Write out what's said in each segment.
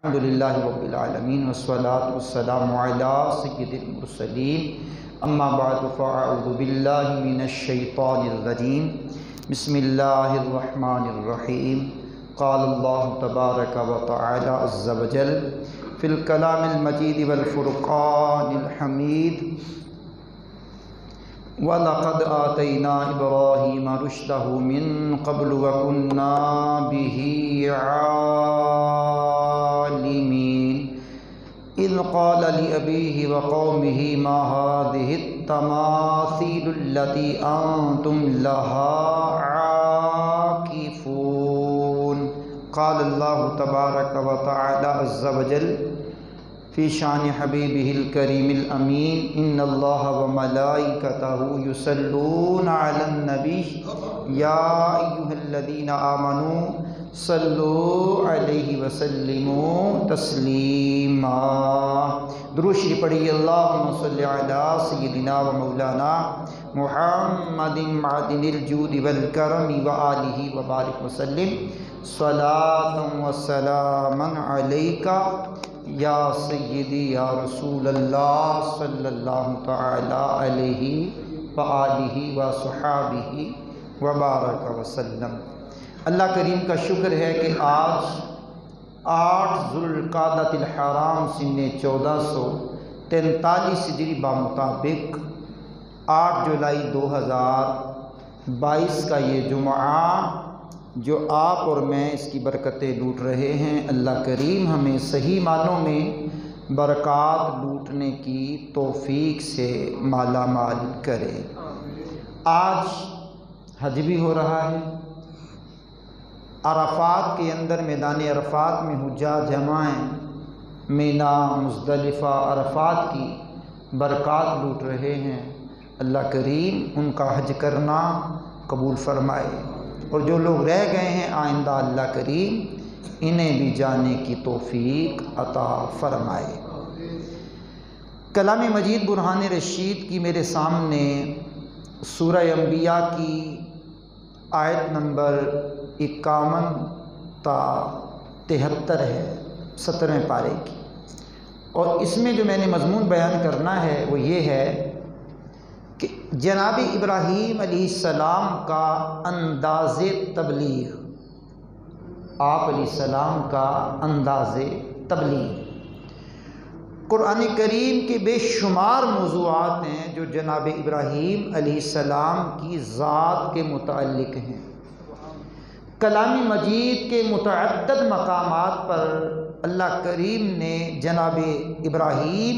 الحمدللہ رب العالمین والصلاة والسلام علی سید المرسلین اما بعد فاعوذ باللہ من الشیطان الرجیم بسم اللہ الرحمن الرحیم قال اللہ تبارک و تعالی عز وجل فی الکلام المجید والفرقان الحمید وَلَقَدْ آتَيْنَا إِبْرَاهِيمَ رُشْدَهُ مِن قَبْلُ وَكُنَّا بِهِ عَالِمِينَ إِذْ قَالَ لِأَبِيهِ وَقَوْمِهِ مَا هَٰذِهِ التَّمَاثِيلُ الَّتِي أَنْتُمْ لَهَا عَاكِفُونَ قال اللہ تبارک و تعالی عز وجل فی شان حبیبہ الکریم الامین ان اللہ وملائکتہ یصلون علی النبی یا ایہا الذین آمنوا صلوا علیہ وسلموا تسلیما۔ درود شریف پڑھیے اللہم صلی علی سیدنا و مولانا محمد معدن الجود والکرم وآلہ وبارک وسلم صلاۃ و سلاما علیکہ یا سیدی یا رسول اللہ صلی اللہ تعالی علیہ وآلہ وصحابہ وبارک وسلم۔ اللہ کریم کا شکر ہے کہ آج 8 ذوالقعدۃ الحرام سن 1443 ہجری بمطابق 8 جولائی 2022 کا یہ جمعہ جو آپ اور میں اس کی برکتیں لوٹ رہے ہیں، اللہ کریم ہمیں صحیح معنوں میں برکات لوٹنے کی توفیق سے مالا مال کرے۔ آج حج بھی ہو رہا ہے، عرفات کے اندر میدان عرفات میں حجاج جمع ہیں، مینا مزدلفہ عرفات کی برکات لوٹ رہے ہیں۔ اللہ کریم ان کا حج کرنا قبول فرمائے، اور جو لوگ رہ گئے ہیں آئندہ اللہ کریم انہیں بھی جانے کی توفیق عطا فرمائے۔ کلام مجید برہان رشید کی میرے سامنے سورہ انبیاء کی آیت نمبر 51 تا 73 ہے، 17ویں پارے کی، اور اس میں جو میں نے مضمون بیان کرنا ہے وہ یہ ہے کہ جناب ابراہیم علیہ السلام کا انداز تبلیغ، آپ علیہ السلام کا انداز تبلیغ۔ قرآن کریم کے بے شمار موضوعات ہیں جو جناب ابراہیم علیہ السلام کی ذات کے متعلق ہیں۔ کلام مجید کے متعدد مقامات پر اللہ کریم نے جناب ابراہیم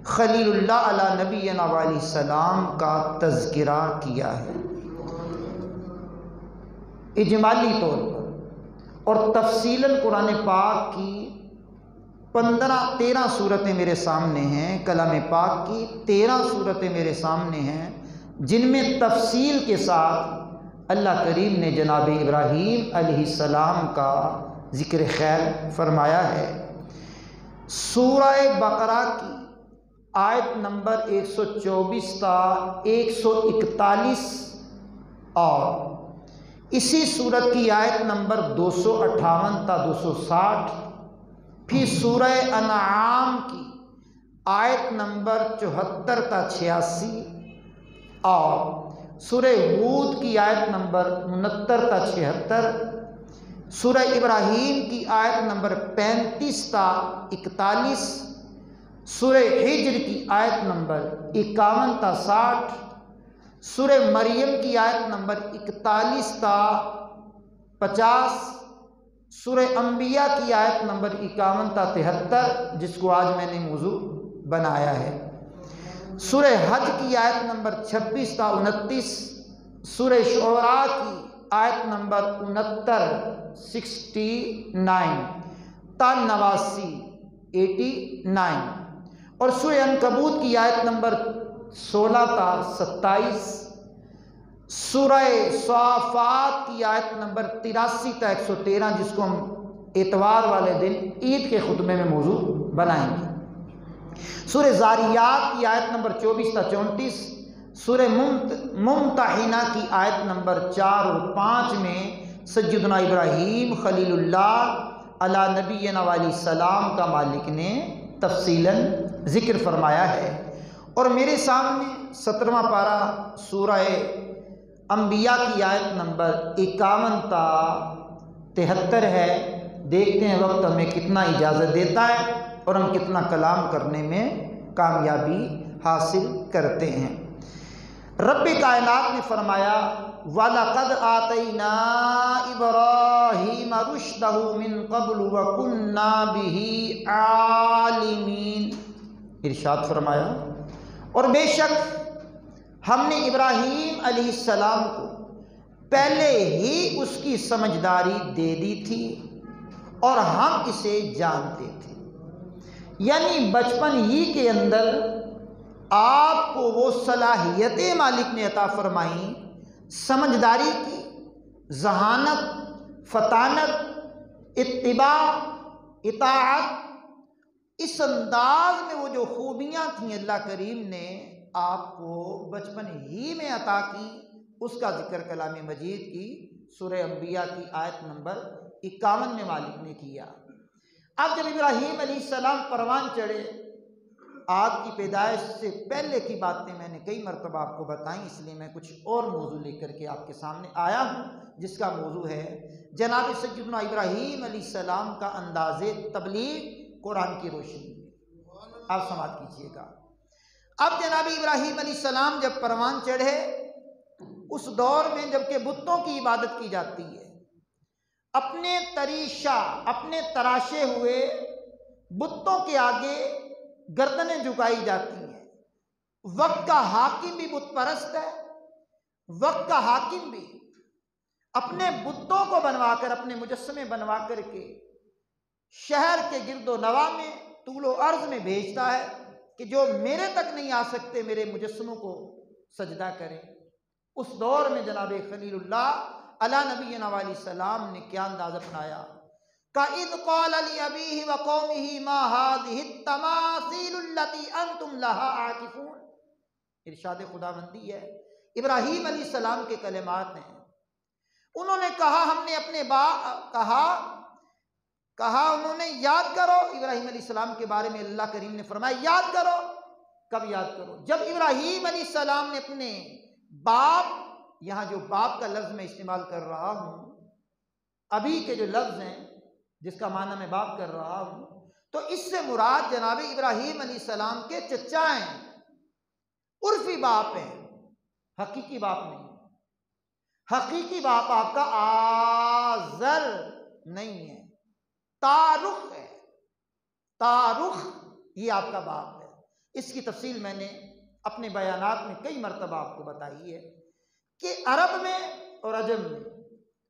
خلیل اللہ علیہ نبینا علیہ السلام کا تذکرہ کیا ہے اجمالی طور پر، اور تفصیلاً قرآن پاک کی 13 صورتیں میرے سامنے ہیں، کلام پاک کی 13 صورتیں میرے سامنے ہیں جن میں تفصیل کے ساتھ اللہ کریم نے جناب ابراہیم علیہ السلام کا ذکر خیر فرمایا ہے۔ سورہ بقرہ کی آیت نمبر 124 تا 141 اور اسی سورت کی آیت نمبر 258 تا 260، پھر سورہ انعام کی آیت نمبر 74 تا 86 اور سورہ ہود کی آیت نمبر 69 تا 76، سورہ ابراہیم کی آیت نمبر 35 تا 41، سورہ ہجر کی آیت نمبر 51 تا 60، سورہ مریم کی آیت نمبر 41 تا 50، سورہ انبیاء کی آیت نمبر 51 تا 73 جس کو آج میں نے موضوع بنایا ہے، سورہ حج کی آیت نمبر 26 تا 29، سورہ شعراء کی آیت نمبر 69 تا 89، اور سورہ عنکبوت کی آیت نمبر 16 تا 27، سورہ صافات کی آیت نمبر 83 تا 113 جس کو ہم اتوار والے دن عید کے خطبے میں موضوع بنائیں گے، سورہ زاریات کی آیت نمبر 24 تا 34، سورہ ممتحنہ کی آیت نمبر 4 اور 5 میں سیدنا ابراہیم خلیل اللہ علی نبینا علیہ السلام کا مالک نے تفصیلاً ذکر فرمایا ہے۔ اور میرے سامنے 17واں پارہ سورہ انبیاء کی آیت نمبر 51 تا 73 ہے۔ دیکھتے ہیں وقت ہمیں کتنا اجازت دیتا ہے اور ہم کتنا کلام کرنے میں کامیابی حاصل کرتے ہیں۔ رب کائنات نے فرمایا وَلَقَدْ آتَيْنَا إِبْرَاهِيمَ رُشْدَهُ مِن قَبْلُ وَكُنَّا بِهِ عَالِمِينَ۔ ارشاد فرمایا اور بے شک ہم نے ابراہیم علیہ السلام کو پہلے ہی اس کی سمجھداری دے دی تھی اور ہم اسے جانتے تھے، یعنی بچپن ہی کے اندر آپ کو وہ صلاحیتیں مالک نے عطا فرمائیں، سمجھداری کی، ذہانت، فطانت، اتباع، اطاعت، اس انداز میں وہ جو خوبیاں تھیں اللہ کریم نے آپ کو بچپن ہی میں عطا کی، اس کا ذکر کلام مجید کی سورہ انبیاء کی آیت نمبر 51 میں مالک نے کیا۔ اب جب ابراہیم علیہ السلام پروان چڑھے، آگ کی پیدائش سے پہلے کی باتیں میں نے کئی مرتبہ آپ کو بتائیں، اس لیے میں کچھ اور موضوع لے کر کے آپ کے سامنے آیا ہوں، جس کا موضوع ہے جناب سیدنا ابراہیم علیہ السلام کا انداز تبلیغ قرآن کی روشنی میں۔ آپ سماعت کیجیے گا۔ اب جناب ابراہیم علیہ السلام جب پروان چڑھے، اس دور میں جب کہ بتوں کی عبادت کی جاتی ہے، اپنے تریشہ، اپنے تراشے ہوئے بتوں کے آگے گردنیں جھکائی جاتی ہیں۔ وقت کا حاکم بھی بت پرست ہے، وقت کا حاکم بھی اپنے بتوں کو بنوا کر، اپنے مجسمے بنوا کر کے شہر کے گرد و نواح میں، طول و عرض میں بھیجتا ہے کہ جو میرے تک نہیں آ سکتے میرے مجسموں کو سجدہ کریں۔ اس دور میں جناب خلیل اللہ علی نبینا علیہ السلام نے کیا انداز اپنایا؟ کَإِذْ قَالَ لِأَبِيهِ وَقَوْمِهِ مَا هَٰذِهِ التَّمَاثِيلُ الَّتِي أَنْتُمْ لَهَا عَاكِفُونَ۔ ارشاد خداوندی ہے، ابراہیم علیہ السلام کے کلمات ہیں، انہوں نے کہا، ہم نے اپنے کہا انہوں نے یاد کرو، ابراہیم علیہ السلام کے بارے میں اللہ کریم نے فرمایا یاد کرو۔ کب یاد کرو؟ جب ابراہیم علیہ السلام نے اپنے باپ، یہاں جو باپ کا لفظ میں استعمال کر رہا ہوں، ابھی کے جو لفظ ہیں جس کا معنی میں باپ کر رہا ہوں، تو اس سے مراد جناب ابراہیم علیہ السلام کے چچا ہیں، عرفی باپ ہیں، حقیقی باپ نہیں۔ حقیقی باپ آپ کا آزر نہیں ہے، تارخ ہے، تارخ یہ آپ کا باپ ہے۔ اس کی تفصیل میں نے اپنے بیانات میں کئی مرتبہ آپ کو بتائی ہے کہ عرب میں اور عجم میں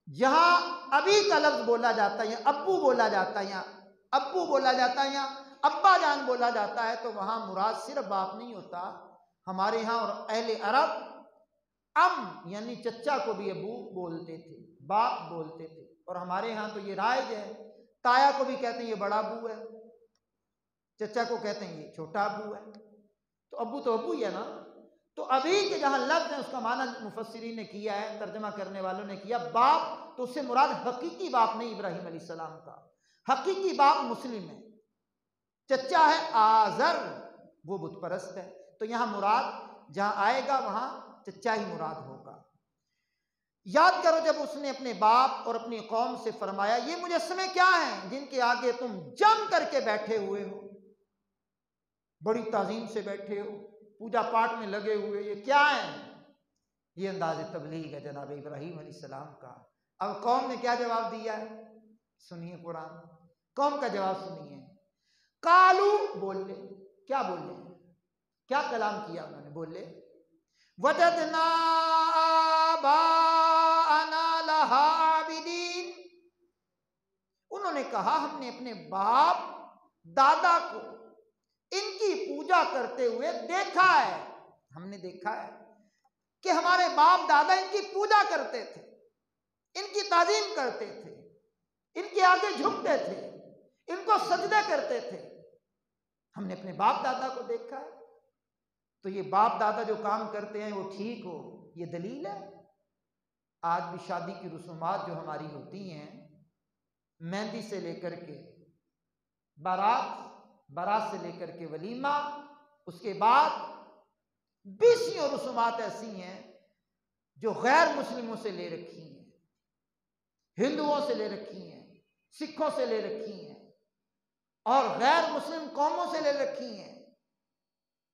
جہاں ابھی کا لفظ بولا جاتا ہے یا ابو بولا جاتا ہے یا ابو بولا جاتا ہے یا ابا جان بولا جاتا ہے، تو وہاں مراد صرف باپ نہیں ہوتا۔ ہمارے ہاں اور اہل عرب یعنی چچا کو بھی ابو بولتے تھے، باپ بولتے تھے، اور ہمارے ہاں تو یہ رائج ہے، تایا کو بھی کہتے ہیں یہ بڑا ابو ہے، چچا کو کہتے ہیں یہ چھوٹا ابو ہے، تو ابو ہی ہے نا۔ تو ابھی کے جہاں لفظ ہے اس کا معنی مفسرین نے کیا ہے، ترجمہ کرنے والوں نے کیا باپ، تو اس سے مراد حقیقی باپ نہیں ابراہیم علیہ السلام کا، حقیقی باپ مسلم ہے، چچا ہے آزر، وہ بت پرست ہے، تو یہاں مراد جہاں آئے گا وہاں چچا ہی مراد ہوگا۔ یاد کرو جب اس نے اپنے باپ اور اپنی قوم سے فرمایا یہ مجسمے کیا ہیں جن کے آگے تم جم کر کے بیٹھے ہوئے ہو، بڑی تعظیم سے بیٹھے ہو، پوجا پاٹ میں لگے ہوئے، یہ کیا ہیں؟ یہ انداز تبلیغ ہے جناب ابراہیم علیہ السلام کا۔ اب قوم نے کیا جواب دیا ہے؟ سنیے قرآن، قوم کا جواب سنیے۔ کالو بولے، کیا بولے؟ کیا کلام کیا انہوں نے؟ بولے وجدنا آباءنا لہا عابدین، انہوں نے کہا ہم نے اپنے باپ دادا کو ان کی پوجا کرتے ہوئے دیکھا ہے، ہم نے دیکھا ہے کہ ہمارے باپ دادا ان کی پوجا کرتے تھے، ان کی تعظیم کرتے تھے، ان کے آگے جھکتے تھے، ان کو سجدہ کرتے تھے، ہم نے اپنے باپ دادا کو دیکھا ہے۔ تو یہ باپ دادا جو کام کرتے ہیں وہ ٹھیک ہو، یہ دلیل ہے؟ آج بھی شادی کی رسومات جو ہماری ہوتی ہیں، مہندی سے لے کر کے بارات سے لے کر کے ولیمہ، اس کے بعد بیسیوں رسومات ایسی ہیں جو غیر مسلموں سے لے رکھی ہیں، ہندوؤں سے لے رکھی ہیں، سکھوں سے لے رکھی ہیں اور غیر مسلم قوموں سے لے رکھی ہیں۔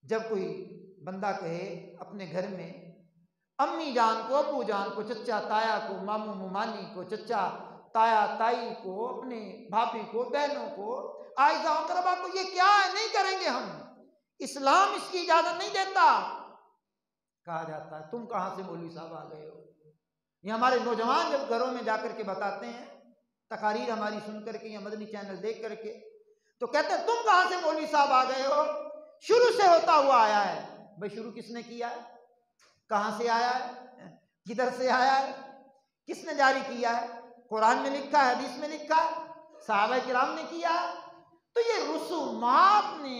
جب کوئی بندہ کہے اپنے گھر میں امی جان کو، ابو جان کو، چچا تایا کو، ماموں ممانی کو، چچا تایا تائی کو، اپنے بھابھی کو، بہنوں کو، آئزہ اقربا کو، یہ کیا ہے؟ نہیں کریں گے ہم، اسلام اس کی اجازت نہیں دیتا۔ کہا جاتا ہے تم کہاں سے مولوی صاحب آ گئے ہو؟ یہ ہمارے نوجوان جب گھروں میں جا کر کے بتاتے ہیں، تقاریر ہماری سن کر کے یا مدنی چینل دیکھ کر کے، تو کہتے ہیں تم کہاں سے مولوی صاحب آ گئے ہو؟ شروع سے ہوتا ہوا آیا ہے۔ بھئی شروع کس نے کیا ہے؟ کہاں سے آیا ہے؟ کدھر سے آیا ہے؟ کس نے جاری کیا ہے؟ قرآن میں لکھا ہے، حدیث میں لکھا ہے، صحابہ کرام نے کیا ہے؟ تو یہ رسومات نے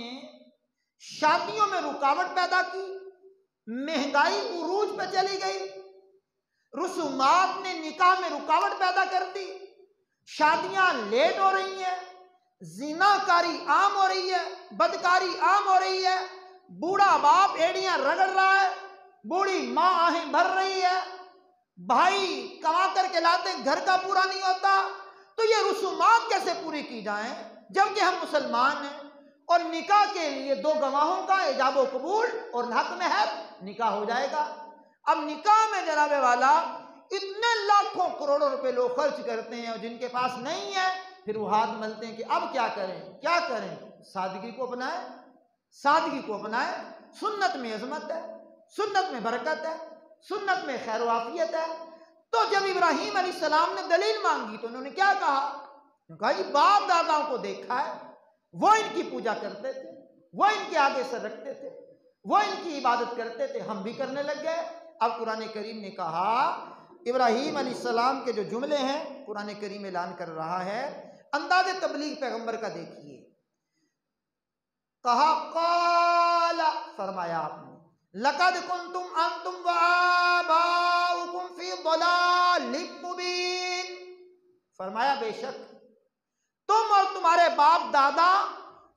شادیوں میں رکاوٹ پیدا کی، مہنگائی عروج پہ چلی گئی، رسومات نے نکاح میں رکاوٹ پیدا کر دی، شادیاں لیٹ ہو رہی ہیں، زنا کاری عام ہو رہی ہے، بدکاری عام ہو رہی ہے، بوڑھا باپ ایڑیاں رگڑ رہا ہے، بوڑھی ماں آہیں بھر رہی ہے، بھائی کما کر کے لاتے گھر کا پورا نہیں ہوتا۔ تو یہ رسومات کیسے پوری کی جائیں جبکہ ہم مسلمان ہیں؟ اور نکاح کے لیے دو گواہوں کا ایجاب و قبول اور حق مہر، نکاح ہو جائے گا۔ اب نکاح میں جناب والا اتنے لاکھوں کروڑوں روپے لوگ خرچ کرتے ہیں اور جن کے پاس نہیں ہے پھر وہ ہاتھ ملتے ہیں کہ اب کیا کریں کیا کریں۔ سادگی کو اپنائیں، سادگی کو اپنائیں۔ سنت میں عظمت ہے، سنت میں برکت ہے، سنت میں خیر و عافیت ہے۔ تو جب ابراہیم علیہ السلام نے دلیل مانگی تو انہوں نے کیا کہا؟ انہوں نے کہا جی باپ داداؤں کو دیکھا ہے، وہ ان کی پوجا کرتے تھے، وہ ان کے آگے سر رکھتے تھے، وہ ان کی عبادت کرتے تھے، ہم بھی کرنے لگ گئے۔ اب قرآن کریم نے کہا، ابراہیم علیہ السلام کے جو جملے ہیں قرآن کریم اعلان کر رہا ہے، انداز تبلیغ پیغمبر کا دیکھیے۔ کہا قال، فرمایا آپ نے، لقد کنتم انتم وآباؤکم فی ضلال مبین، فرمایا بے شک تم اور تمہارے باپ دادا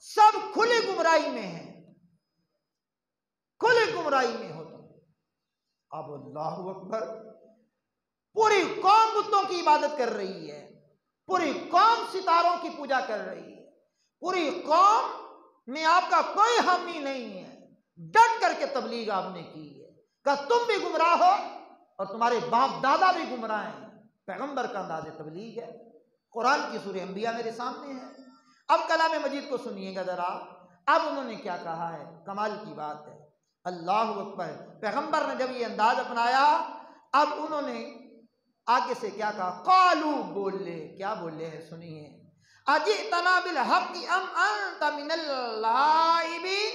سب کھلی گمراہی میں ہیں، کھلی گمراہی میں ہو تم۔ اب اللہ اکبر، پوری قوم بتوں کی عبادت کر رہی ہے، پوری قوم ستاروں کی پوجا کر رہی ہے، پوری قوم میں آپ کا کوئی حامی نہیں ہے، ڈٹ کر کے تبلیغ آپ نے کی ہے۔ کہ تم بھی گمراہ ہو اور تمہارے باپ دادا بھی گمراہ ہیں۔ پیغمبر کا انداز تبلیغ ہے۔ قرآن کی سورہ انبیاء میرے سامنے ہے۔ اب کلام مجید کو سنیے گا ذرا، اب انہوں نے کیا کہا ہے، کمال کی بات ہے۔ اللہ اکبر، پیغمبر نے جب یہ انداز اپنایا اب انہوں نے آگے سے کیا کہا، قالو، بولے، کیا بولے ہیں سنیے، اجئتنا بالحق ام انت من اللاعبین،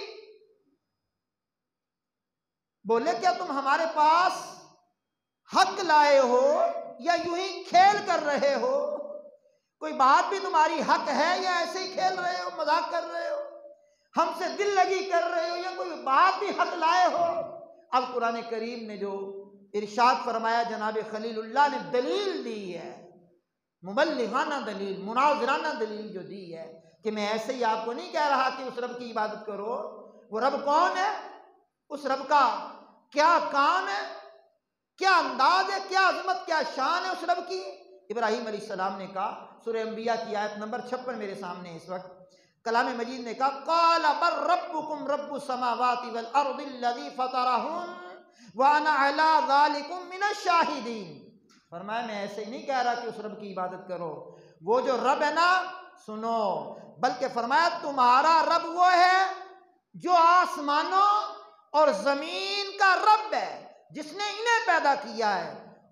بولے کیا تم ہمارے پاس حق لائے ہو یا یوں ہی کھیل کر رہے ہو؟ کوئی بات بھی تمہاری حق ہے یا ایسے ہی کھیل رہے ہو، مذاق کر رہے ہو، ہم سے دل لگی کر رہے ہو، یا کوئی بات بھی حق لائے ہو؟ اب قرآن کریم نے جو ارشاد فرمایا، جناب خلیل اللہ نے دلیل دی ہے، مبلغانہ دلیل، مناظرانہ دلیل جو دی ہے کہ میں ایسے ہی آپ کو نہیں کہہ رہا کہ اس رب کی عبادت کرو۔ وہ رب کون ہے؟ اس رب کا کیا کام ہے، کیا انداز ہے، کیا عظمت، کیا شان ہے اس رب کی؟ ابراہیم علیہ السلام نے کہا، سورہ انبیاء کی آیت نمبر 56 میرے سامنے ہے اس وقت، کلام مجید نے کہا، قال بل ربکم رب السماوات والارض الذی فطرہن وانا علی ذالکم من الشاہدین، فرمایا میں ایسے ہی نہیں کہہ رہا کہ اس رب کی عبادت کرو، وہ جو رب ہے نا، سنو، بلکہ فرمایا تمہارا رب وہ ہے جو آسمانوں اور زمین کا رب ہے، جس نے انہیں پیدا کیا ہے،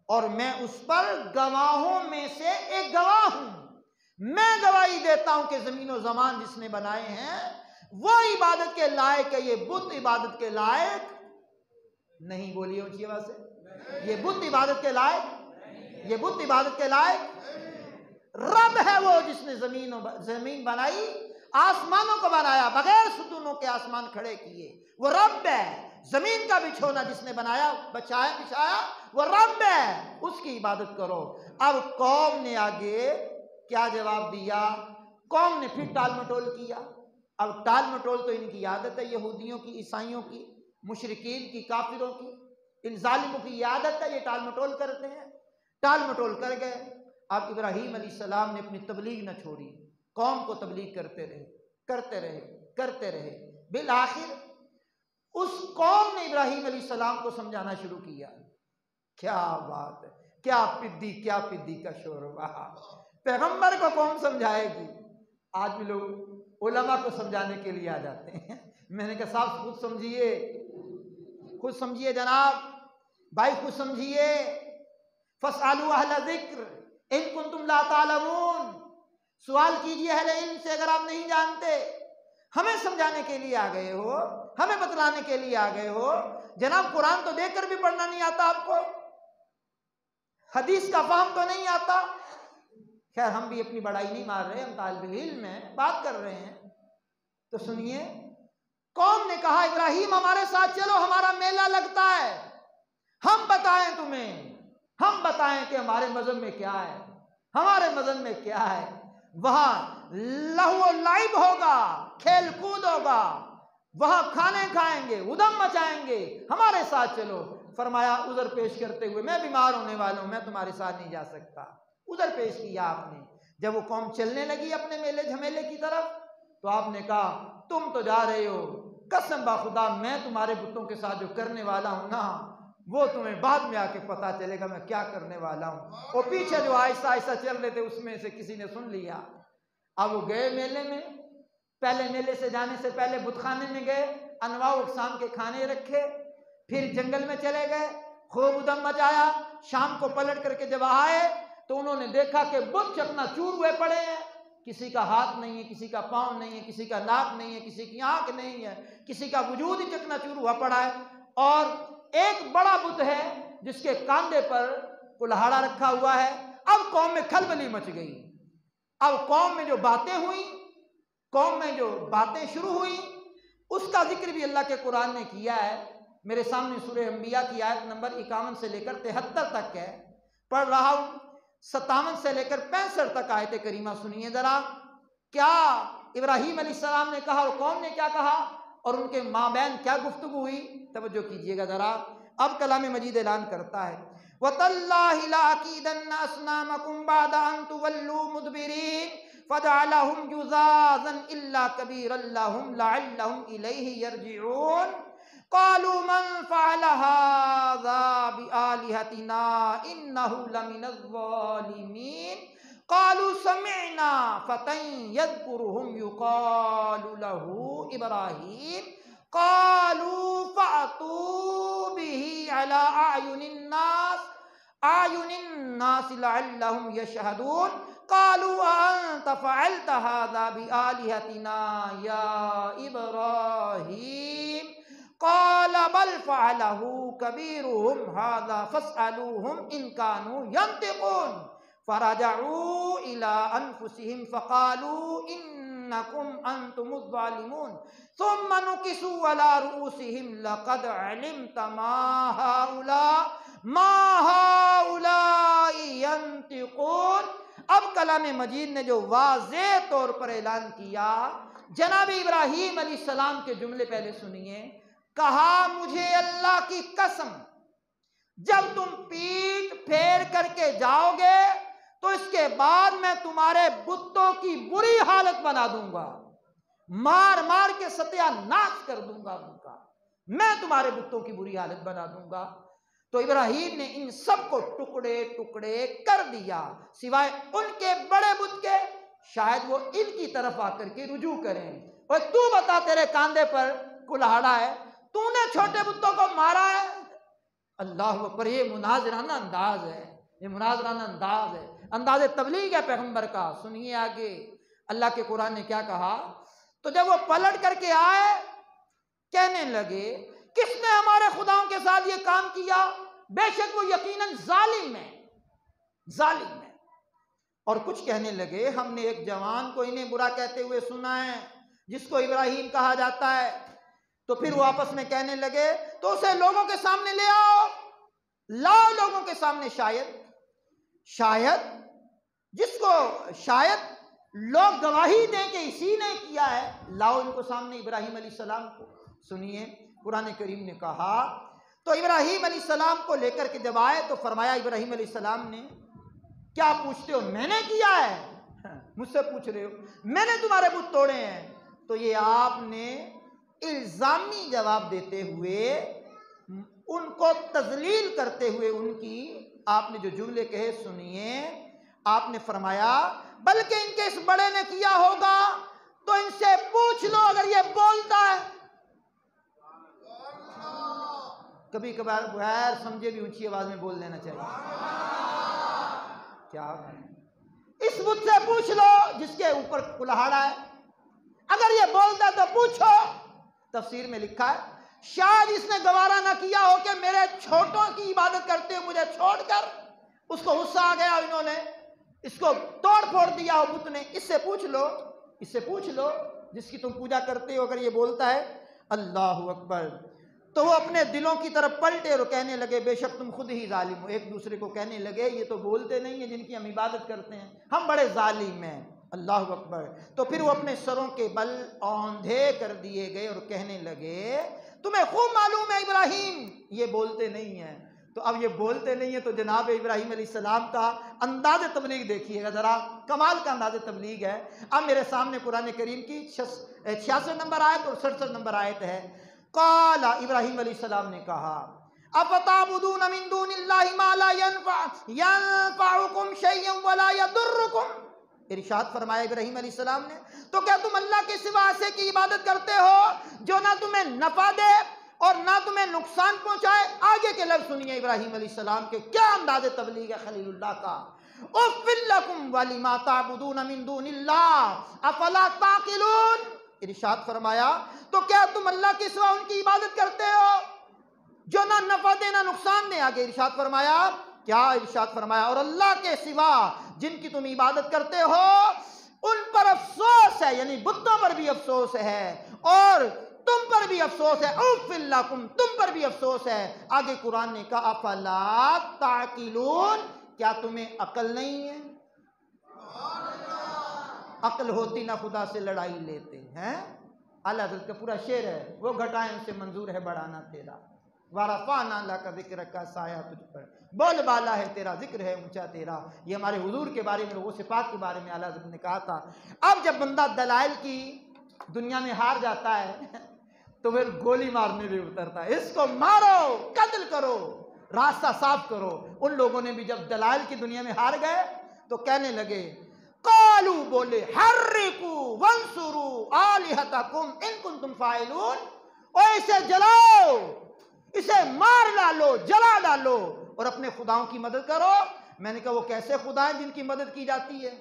اور میں اس پر گواہوں میں سے ایک گواہ ہوں۔ میں گواہی دیتا ہوں کہ زمین و زمان جس نے بنائے ہیں وہ عبادت کے لائق ہے، یہ بت عبادت کے لائق نہیں۔ بولیے اونچی آواز سے، یہ بت عبادت کے لائق، یہ بت عبادت کے لائق رب ہے وہ جس نے زمین بنائی، آسمانوں کو بنایا، بغیر ستونوں کے آسمان کھڑے کیے، وہ رب ہے۔ زمین کا بچھونا جس نے بنایا، بچھایا، وہ رب ہے، اس کی عبادت کرو۔ اب قوم نے آگے کیا جواب دیا؟ قوم نے پھر ٹال مٹول کیا۔ اب ٹال مٹول تو ان کی عادت ہے، یہودیوں کی، عیسائیوں کی، مشرکین کی، کافروں کی، ان ظالموں کی عادت ہے، یہ ٹال مٹول کرتے ہیں۔ ٹال مٹول کر گئے۔ اب ابراہیم علیہ السلام نے اپنی تبلیغ نہ چھوڑی، قوم کو تبلیغ کرتے رہے، کرتے رہے، کرتے رہے۔ بالآخر اس قوم نے ابراہیم علیہ السلام کو سمجھانا شروع کیا۔ کیا بات ہے، کیا پدی کا شوربہ، پیغمبر کو قوم سمجھائے گی۔ آج بھی لوگ علماء کو سمجھانے کے لیے آ جاتے ہیں۔ میں نے کہا صاحب خود سمجھیے، خود سمجھیے جناب، بھائی خود سمجھیے۔ فَاسْأَلُوا أَهْلَ ذِكْرِ إِن كُنتُمْ لَا تَعْلَمُونَ، سوال کیجئے اہل علم سے اگر آپ نہیں جانتے۔ ہمیں سمجھانے کے لیے آ گئے ہو، ہمیں بتلانے کے لیے آ گئے ہو۔ جناب قرآن تو دیکھ کر بھی پڑھنا نہیں آتا آپ کو، حدیث کا فہم تو نہیں آتا۔ خیر ہم بھی اپنی بڑائی نہیں مار رہے، ہم طالب علم ہیں، بات کر رہے ہیں۔ تو سنیے، قوم نے کہا ابراہیم ہمارے ساتھ چلو، ہمارا میلہ لگتا ہے، ہم بتائیں تمہیں، ہم بتائیں کہ ہمارے مذہب میں کیا ہے، ہمارے مذہب میں کیا ہے۔ وہاں لہو و لعب ہوگا، کھیل کود ہوگا، وہاں کھانے کھائیں گے، ادھم مچائیں گے، ہمارے ساتھ چلو۔ فرمایا عذر پیش کرتے ہوئے میں بیمار ہونے والا ہوں، میں تمہارے ساتھ نہیں جا سکتا۔ عذر پیش کیا آپ نے۔ جب وہ قوم چلنے لگی اپنے میلے جھمیلے کی طرف تو آپ نے کہا تم تو جا رہے ہو، قسم بخدا میں تمہارے بتوں کے ساتھ جو کرنے والا ہوں نا وہ تمہیں بعد میں آ کے پتا چلے گا میں کیا کرنے والا ہوں۔ وہ پیچھے جو آہستہ آہستہ چل رہے تھے اس میں سے کسی نے سن لیا۔ اب وہ گئے میلے میں، پہلے میلے سے جانے سے پہلے بت خانے میں گئے، انواع و اقسام کے کھانے رکھے، پھر جنگل میں چلے گئے، خوب ادھم مچایا۔ شام کو پلٹ کر کے جب آئے تو انہوں نے دیکھا کہ بت چکنا چور ہوئے پڑے ہیں، کسی کا ہاتھ نہیں ہے، کسی کا پاؤں نہیں ہے، کسی کا ناک نہیں ہے، کسی کی آنکھ نہیں ہے، کسی کا وجود ہی چکنا چور ہوا پڑا ہے۔ اور ایک بڑا بت ہے جس کے کاندھے پر کلہاڑا رکھا ہوا ہے۔ اب قوم میں کھلبلی مچ گئی۔ اب قوم میں جو باتیں ہوئیں، قوم میں جو باتیں شروع ہوئیں اس کا ذکر بھی اللہ کے قرآن نے کیا ہے۔ میرے سامنے سورہ انبیاء کی آیت نمبر 51 سے لے کر 73 تک ہے، پڑھ رہا ہوں۔ 57 سے لے کر 65 تک آیت کریمہ سنیے ذرا، کیا ابراہیم علیہ السلام نے کہا اور قوم نے کیا کہا اور ان کے مابین کیا گفتگو ہوئی، توجہ کیجئے گا ذرا۔ اب کلام مجید اعلان کرتا ہے وَتَاللَّهِ لَأَكِيدَنَّ أَصْنَامَكُمْ بَعْدَ أَن تُوَلُّوا مُدْبِرِينَ فَجَعَلَهُمْ جُذَاذًا إِلَّا كَبِيرًا لَهُمْ لَعَلَّهُمْ إِلَيْهِ يَرْجِعُونَ قَالُوا مَنْ فَعَلَ هَذَا بِآلِهَتِنَا إِنَّهُ لَمِنَ الظَّالِمِينَ قَالُوا سَمِعْنَا فَتًى يَذْكُرُهُمْ يُقَالُ لَهُ إِبْرَاهِيمُ قَالُوا فَأْتُوا بِهِ عَلَى أَعْيُنِ النَّاسِ لَعَلَّهُمْ يَشْهَدُونَ قَالُوا أَأَنْتَ فَعَلْتَ هَذَا بِآلِهَتِنَا يَا إِبْرَاهِيمُ قَالَ بَلْ فَعَلَهُ كَبِيرُهُمْ هَذَا فَاسْأَلُوهُمْ إِنْ كَانُوا يَنْطِقُونَ فَرَجَعُوا إِلَىٰ أَنفُسِهِمْ فَقَالُوا إِنَّكُمْ أَنْتُمُ الظَّالِمُونَ ثُمَّ نُكِسُوا عَلَىٰ رُءُوسِهِمْ لَقَدْ عَلِمْتَ مَا هَٰؤُلَاءِ يَنْطِقُونَ۔ اب کلام مجید نے جو واضح طور پر اعلان کیا، جناب ابراہیم علیہ السلام کے جملے پہلے سنیے۔ کہا مجھے اللہ کی قسم جب تم پیٹ پھیر کر کے جاؤ گے تو اس کے بعد میں تمہارے بتوں کی بری حالت بنا دوں گا، مار مار کے ستیہ ناش کر دوں گا ان کا، میں تمہارے بتوں کی بری حالت بنا دوں گا۔ تو ابراہیم نے ان سب کو ٹکڑے ٹکڑے کر دیا سوائے ان کے بڑے بت کے، شاید وہ ان کی طرف آ کر کے رجوع کریں۔ اور تو بتا تیرے کاندھے پر کلہاڑا ہے، تو نے چھوٹے بتوں کو مارا ہے۔ اللہ اکبر، یہ مناظرانہ انداز ہے، یہ مناظرانہ انداز ہے، انداز تبلیغ ہے پیغمبر کا۔ سنیے آگے اللہ کے قرآن نے کیا کہا۔ تو جب وہ پلٹ کر کے آئے کہنے لگے کس نے ہمارے خداؤں کے ساتھ یہ کام کیا، بے شک وہ یقیناً ظالم ہے، ظالم ہے۔ اور کچھ کہنے لگے ہم نے ایک جوان کو انہیں برا کہتے ہوئے سنا ہے جس کو ابراہیم کہا جاتا ہے۔ تو پھر وہ آپس میں کہنے لگے تو اسے لوگوں کے سامنے لے آؤ، لاؤ لوگوں کے سامنے، شاید جس کو شاید لوگ گواہی دیں کہ اسی نے کیا ہے، لاؤ ان کو سامنے ابراہیم علیہ السلام کو۔ سنیے قرآن کریم نے کہا، تو ابراہیم علیہ السلام کو لے کر کے جب آئے تو فرمایا ابراہیم علیہ السلام نے، کیا پوچھتے ہو میں نے کیا ہے؟ مجھ سے پوچھ رہے ہو میں نے تمہارے بت توڑے ہیں؟ تو یہ آپ نے الزامی جواب دیتے ہوئے، ان کو تذلیل کرتے ہوئے ان کی آپ نے جو جملے کہے سنیے، آپ نے فرمایا بلکہ ان کے اس بڑے نے کیا ہوگا تو ان سے پوچھ لو اگر یہ بولتا ہے۔ کبھی کبھار بغیر سمجھے بھی اونچی آواز میں بول لینا چاہیے۔ کیا اس بت سے پوچھ لو جس کے اوپر کلہاڑا ہے، اگر یہ بولتا ہے تو پوچھو۔ تفسیر میں لکھا ہے شاید اس نے گوارا نہ کیا ہو کہ میرے چھوٹوں کی عبادت کرتے ہو مجھے چھوڑ کر، اس کو غصہ آ گیا انہوں نے اس کو توڑ پھوڑ دیا ہو بت نے۔ اس سے پوچھ لو، اس سے پوچھ لو جس کی تم پوجا کرتے ہو، اگر یہ بولتا ہے اللہ اکبر۔ تو وہ اپنے دلوں کی طرف پلٹے اور کہنے لگے بے شک تم خود ہی ظالم ہو۔ ایک دوسرے کو کہنے لگے یہ تو بولتے نہیں ہیں جن کی ہم عبادت کرتے ہیں، ہم بڑے ظالم ہیں۔ اللہ اکبر۔ تو پھر وہ اپنے سروں کے بل اوندھے کر دیے گئے اور کہنے لگے تمہیں خوب معلوم ہے ابراہیم یہ بولتے نہیں ہیں۔ تو اب یہ بولتے نہیں ہیں تو جناب ابراہیم علیہ السلام کا انداز تبلیغ دیکھیے گا ذرا، کمال کا انداز تبلیغ ہے۔ اب میرے سامنے قرآن کریم کی 66 نمبر آیت اور 67 نمبر آیت ہے۔ قال ابراہیم علیہ السلام نے کہا افتعبدون من دون اللہ ما لا ينفعکم شیئا ولا یضرکم۔ ارشاد فرمایا ابراہیم علیہ السلام نے تو کیا تم اللہ کے سوا ایسے کی عبادت کرتے ہو جو نہ تمہیں نفع دے اور نہ تمہیں نقصان پہنچائے؟ آگے کے لفظ سنیے ابراہیم علیہ السلام کے، کیا انداز تبلیغ ہے خلیل اللہ کا۔ اُفٍّ لَكُمْ وَلِمَا تَعْبُدُونَ مِن دُونِ اللَّهِ أَفَلَا تَعْقِلُونَ۔ ارشاد فرمایا تو کیا تم اللہ کے سوا ان کی عبادت کرتے ہو جو نہ نفع دے نہ نقصان دے؟ آگے ارشاد فرمایا کیا؟ ارشاد فرمایا اور اللہ کے سوا جن کی تم عبادت کرتے ہو ان پر افسوس ہے، یعنی بتوں پر بھی افسوس ہے اور تم پر بھی افسوس ہے۔ اُفٍّ لَكُمْ، تم پر بھی افسوس ہے۔ آگے قرآن نے کہا افلا تعقلون، کیا تمہیں عقل نہیں ہے؟ عقل ہوتی نہ خدا سے لڑائی لیتے ہیں۔ اعلیٰ حضرت کا پورا شعر ہے، وہ گھٹائیں ان سے منظور ہے بڑھانا تیرا، وَرَفَعْنَا لَكَ ذِكْرَكَ کا سایہ تجھ پر، بول بالا ہے تیرا، ذکر ہے اونچا تیرا۔ یہ ہمارے حضور کے بارے میں، وہ صفات کے بارے میں اعلیٰ حضرت نے کہا تھا۔ اب جب بندہ دلائل کی دنیا میں ہار جاتا ہے تو پھر گولی مارنے بھی اترتا ہے، اس کو مارو، قتل کرو، راستہ صاف کرو۔ ان لوگوں نے بھی جب دلائل کی دنیا میں ہار گئے تو کہنے لگے قالوا، بولے حرقوا وانصروا آلہتکم ان کنتم فاعلون، او اسے جلاؤ، اسے مار ڈالو، جلا ڈالو اور اپنے خداؤں کی مدد کرو۔ میں نے کہا وہ کیسے خدا ہیں جن کی مدد کی جاتی ہے؟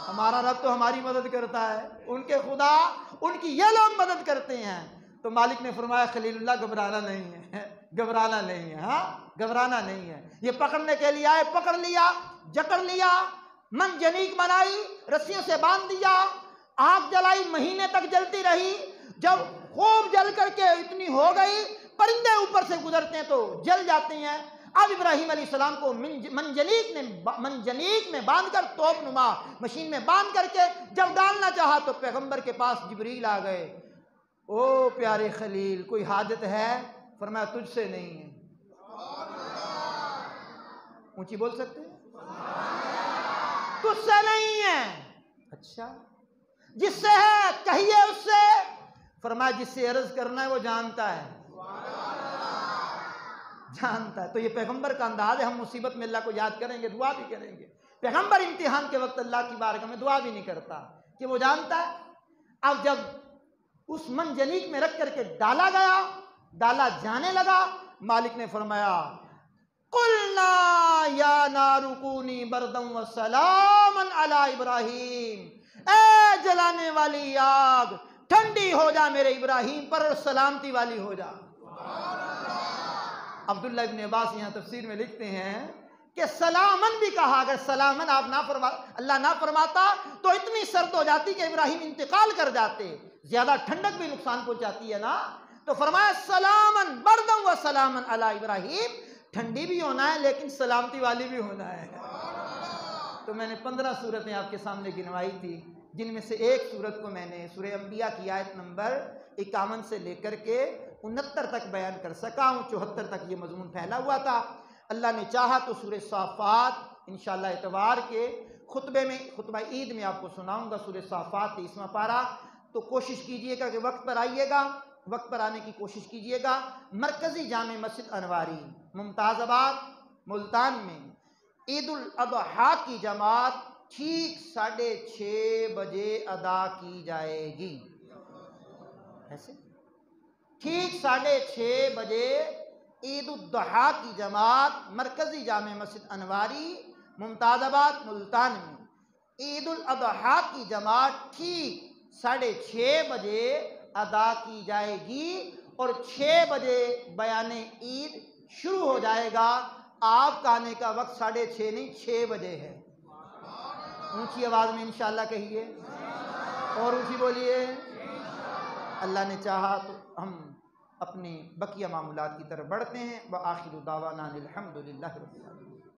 ہمارا رب تو ہماری مدد کرتا ہے، ان کے خدا ان کی یہ لوگ مدد کرتے ہیں۔ تو مالک نے فرمایا خلیل اللہ گھبرانا نہیں ہے، گھبرانا نہیں ہے، ہاں گھبرانا نہیں ہے۔ یہ پکڑنے کے لیے آئے، پکڑ لیا، جکڑ لیا، منجنیق بنائی، رسیوں سے باندھ دیا، آگ جلائی، مہینے تک جلتی رہی۔ جب خوب جل کر کے اتنی ہو گئی، پرندے اوپر سے گزرتے ہیں تو جل جاتے ہیں۔ اب ابراہیم علیہ السلام کو منجنیق میں باندھ کر، توپ نما مشین میں باندھ کر کے جب ڈالنا چاہا تو پیغمبر کے پاس جبریل آ گئے۔ او پیارے خلیل کوئی حاجت ہے؟ فرمایا تجھ سے نہیں ہے۔ اونچی بول سکتے ہیں؟ تجھ سے نہیں ہے۔ اچھا جس سے ہے کہیے اس سے۔ فرمایا جس سے عرض کرنا ہے وہ جانتا ہے، جانتا ہے۔ تو یہ پیغمبر کا انداز ہے، ہم مصیبت میں اللہ کو یاد کریں گے، دعا بھی کریں گے۔ پیغمبر امتحان کے وقت اللہ کی بارگاہ میں دعا بھی نہیں کرتا کہ وہ جانتا ہے۔ اب جب اس منجنیق میں رکھ کر کے ڈالا گیا، ڈالا جانے لگا، مالک نے فرمایا قلنا یا نار کونی بردا وسلاما علی ابراہیم، اے جلانے والی آگ ٹھنڈی ہو جا میرے ابراہیم پر اور سلامتی والی ہو جا۔ عبداللہ ابن عباس یہاں تفسیر میں لکھتے ہیں کہ سلامن بھی کہا، اگر سلامن آپ اللہ نہ فرماتا تو اتنی سرد ہو جاتی کہ ابراہیم انتقال کر جاتے، زیادہ ٹھنڈک بھی نقصان پہنچاتی ہے نا۔ تو فرمایا سلامن بردم و سلامن علی ابراہیم، ٹھنڈی بھی ہونا ہے لیکن سلامتی والی بھی ہونا ہے۔ تو میں نے 15 صورتیں آپ کے سامنے گنوائی تھی، جن میں سے ایک صورت کو میں نے سورہ انبیاء کی آیت نمبر 51 سے لے کر کے 69 تک بیان کر سکا ہوں۔ 74 تک یہ مضمون پھیلا ہوا تھا۔ اللہ نے چاہا تو سورہ صافات انشاءاللہ اتوار کے خطبہ عید میں آپ کو سناؤں گا، سورہ صافات 30واں پارہ۔ تو کوشش کیجئے گا کہ وقت پر آئیے گا، وقت پر آنے کی کوشش کیجئے گا۔ مرکزی جامع مسجد انواری ممتاز آباد ملتان میں عید الاضحیٰ کی جماعت ٹھیک 6:30 بجے ادا کی جائے گی۔ ایسے ٹھیک 6:30 بجے عید الاضحیٰ کی جماعت مرکزی جامع مسجد انواری ممتاز آباد ملتان میں عید الاضحیٰ کی جماعت ٹھیک 6:30 بجے ادا کی جائے گی، اور 6 بجے بیان عید شروع ہو جائے گا۔ آپ کا آنے کا وقت 6:30 نہیں 6 بجے ہے۔ اونچی آواز میں انشاءاللہ کہیے، اور اونچی بولیے۔ اللہ نے چاہا تو ہم اپنے بقیہ معمولات کی طرف بڑھتے ہیں۔ وآخر دعوانا الحمدللہ رب العالمین۔